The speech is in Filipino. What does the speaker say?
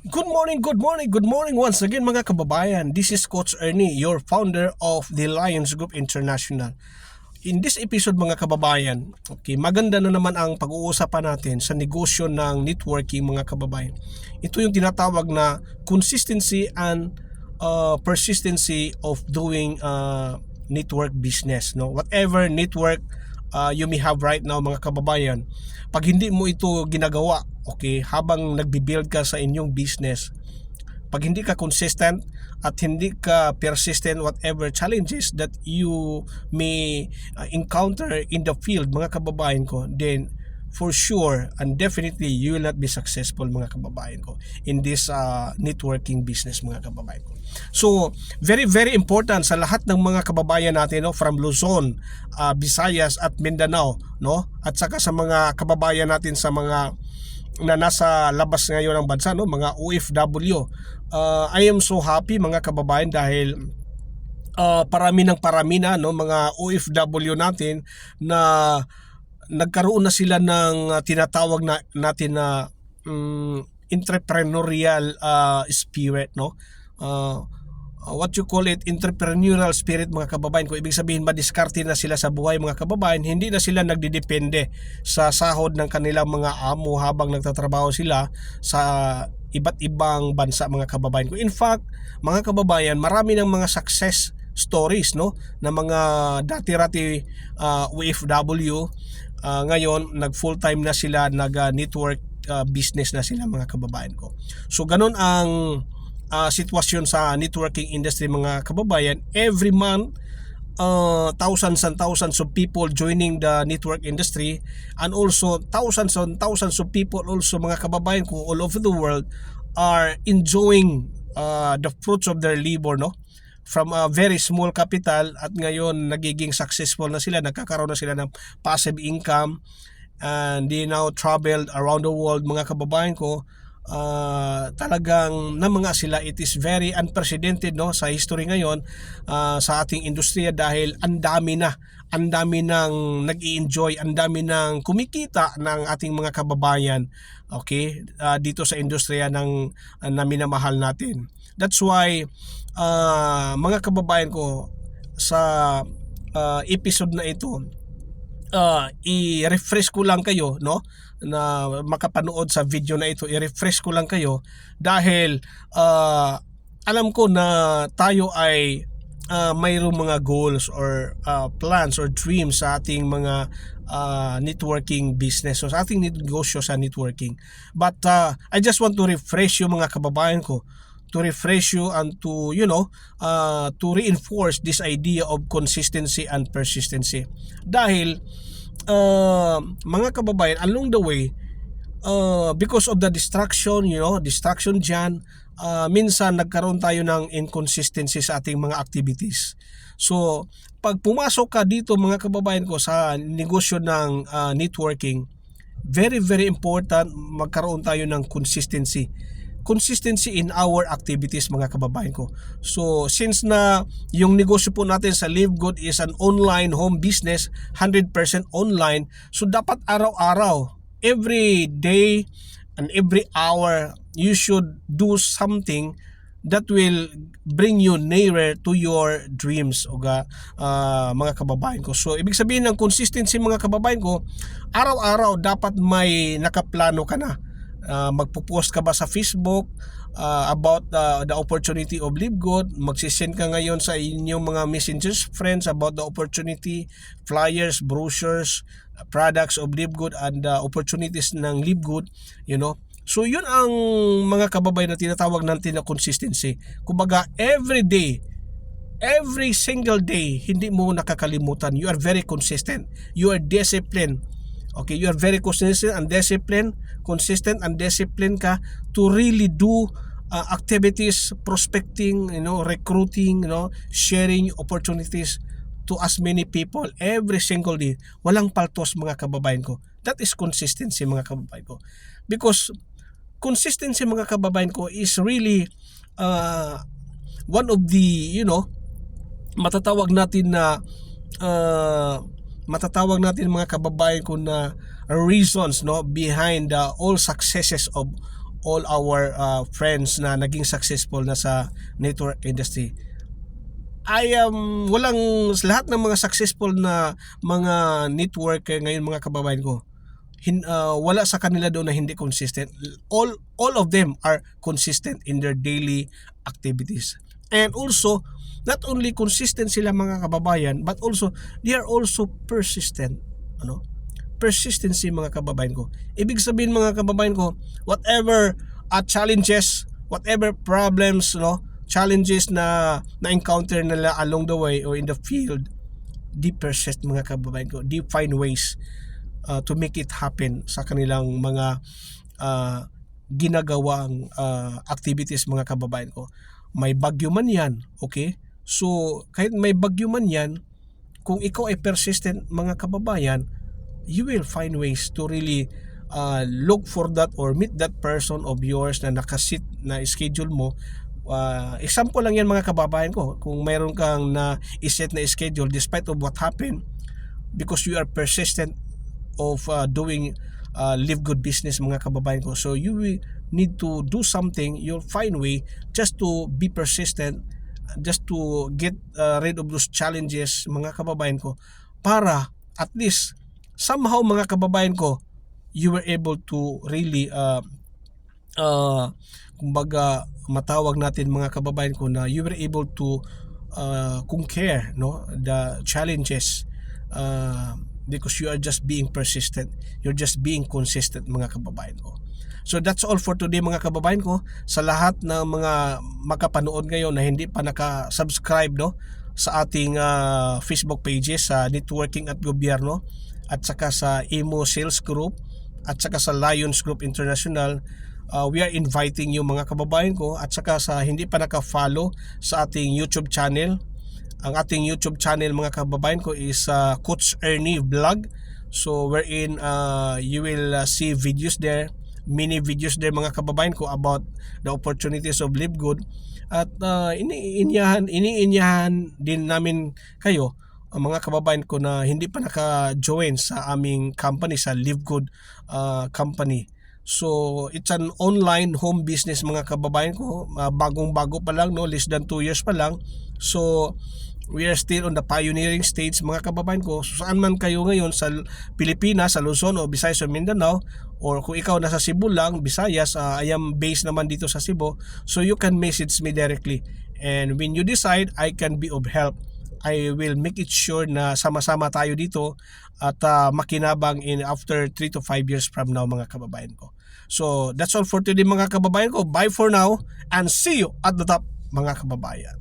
Good morning once again mga kababayan. This is Coach Ernie, your founder of the Lions Group International. In this episode mga kababayan, okay, maganda na naman ang pag-uusapan natin sa negosyo ng networking mga kababayan. Ito yung tinatawag na consistency and persistency of doing network business. No? Whatever network you may have right now mga kababayan, pag hindi mo ito ginagawa, okay, habang nagbi-build ka sa inyong business, pag hindi ka consistent at hindi ka persistent whatever challenges that you may encounter in the field mga kababayan ko, then for sure and definitely you will not be successful mga kababayan ko in this networking business mga kababayan ko. So very very important sa lahat ng mga kababayan natin, no, from Luzon, Visayas at Mindanao, no, at saka sa mga kababayan natin sa mga na nasa labas ngayon ng bansa, no, mga OFW. I am so happy mga kababayan dahil parami na, no, mga OFW natin na nagkaroon na sila ng tinatawag natin na entrepreneurial spirit, no. What you call it, entrepreneurial spirit mga kababayan ko. Ibig sabihin, madiskarte na sila sa buhay mga kababayan. Hindi na sila nagdidepende sa sahod ng kanilang mga amo habang nagtatrabaho sila sa iba't ibang bansa mga kababayan ko. In fact, mga kababayan, marami ng mga success stories, no, na mga dati-rati OFW, ngayon nag full time na sila, nag network business na sila mga kababayan ko. So ganun ang sitwasyon sa networking industry mga kababayan. Every month, thousands and thousands of people joining the network industry, and also thousands and thousands of people also mga kababayan ko all over the world are enjoying the fruits of their labor, no, from a very small capital, at ngayon nagiging successful na sila, nagkakaroon na sila ng passive income, and they now traveled around the world mga kababayan ko. Talagang na mga sila, it is very unprecedented, no, sa history ngayon sa ating industriya, dahil ang dami nang nag-i-enjoy, ang dami nang kumikita ng ating mga kababayan, okay, dito sa industriya ng na minamahal natin. That's why mga kababayan ko, sa episode na ito, i-refresh ko lang kayo, no, na makapanood sa video na ito. I-refresh ko lang kayo dahil alam ko na tayo ay mayroong mga goals or plans or dreams sa ating mga networking business, so sa ating negosyo sa networking. But I just want to refresh you mga kababayan ko, to refresh you and to, you know, to reinforce this idea of consistency and persistency. Dahil mga kababayan, along the way, because of the distraction, you know, distraction dyan, minsan nagkaroon tayo ng inconsistency sa ating mga activities. So pag pumasok ka dito mga kababayan ko sa negosyo ng networking, very very important magkaroon tayo ng consistency in our activities mga kababayan ko. So since na yung negosyo po natin sa Live Good is an online home business, 100% online, so dapat araw-araw, every day and every hour, you should do something that will bring you nearer to your dreams, mga kababayan ko. So ibig sabihin ng consistency mga kababayan ko, araw-araw dapat may nakaplano ka na. Magpo-post ka ba sa Facebook about the opportunity of Live Good? Magsisend ka ngayon sa inyong mga messengers friends about the opportunity, flyers, brochures, products of Live Good and opportunities ng Live Good, you know. So yun ang mga kababayan na tinatawag natin na consistency. Kumbaga every day, every single day, hindi mo nakakalimutan. You are very consistent. You are disciplined. Okay, you are very consistent and disciplined ka to really do activities, prospecting, you know, recruiting, you know, sharing opportunities to as many people every single day. Walang paltos mga kababayan ko. That is consistency mga kababayan ko. Because consistency mga kababayan ko is really one of the, you know, matatawag natin mga kababayan ko na reasons, no, behind all successes of all our friends na naging successful na sa network industry. Walang lahat ng mga successful na mga networker ngayon mga kababayan ko, wala sa kanila doon na hindi consistent. All of them are consistent in their daily activities. And also, not only consistent sila mga kababayan, but also they are also persistent. Persistency mga kababayan ko. Ibig sabihin mga kababayan ko, whatever challenges, whatever problems, challenges na encounter nila along the way or in the field, they persist mga kababayan ko. They find ways to make it happen sa kanilang mga ginagawang activities mga kababayan ko. May bagyo man yan, okay? So, kahit may bagyo man yan, kung ikaw ay persistent mga kababayan, you will find ways to really look for that or meet that person of yours na nakasit na schedule mo. Example lang yan mga kababayan ko. Kung mayroon kang na iset na schedule despite of what happened, because you are persistent of doing live good business mga kababayan ko. So you will need to do something. You'll find way just to be persistent, just to get rid of those challenges mga kababayan ko, para at least somehow mga kababayan ko, you were able to really kumbaga matawag natin mga kababayan ko na you were able to conquer the challenges because you are just being persistent, you're just being consistent mga kababayan ko. So that's all for today mga kababayan ko. Sa lahat ng mga makapanood ngayon na hindi pa naka-subscribe sa ating Facebook pages sa Networking at Gobyerno, at saka sa Imo Sales Group, at saka sa Lions Group International, we are inviting you mga kababayan ko, at saka sa hindi pa naka-follow sa ating YouTube channel. Ang ating YouTube channel mga kababayan ko is Coach Ernie Vlog. So wherein you will see videos there, mini videos there mga kababayan ko about the opportunities of Live Good. At iniinyahan din namin kayo mga kababayan ko na hindi pa naka-join sa aming company, sa Live Good company. So it's an online home business mga kababayan ko, bagong-bago pa lang, less than 2 years pa lang. So we are still on the pioneering stage mga kababayan ko. So, saan man kayo ngayon sa Pilipinas, sa Luzon o Visayas o Mindanao, or kung ikaw nasa Cebu lang, Visayas, I am based naman dito sa Cebu, so you can message me directly, and when you decide I can be of help, I will make it sure na sama-sama tayo dito at makinabang in after 3 to 5 years from now mga kababayan ko. So that's all for today mga kababayan ko. Bye for now and see you at the top mga kababayan.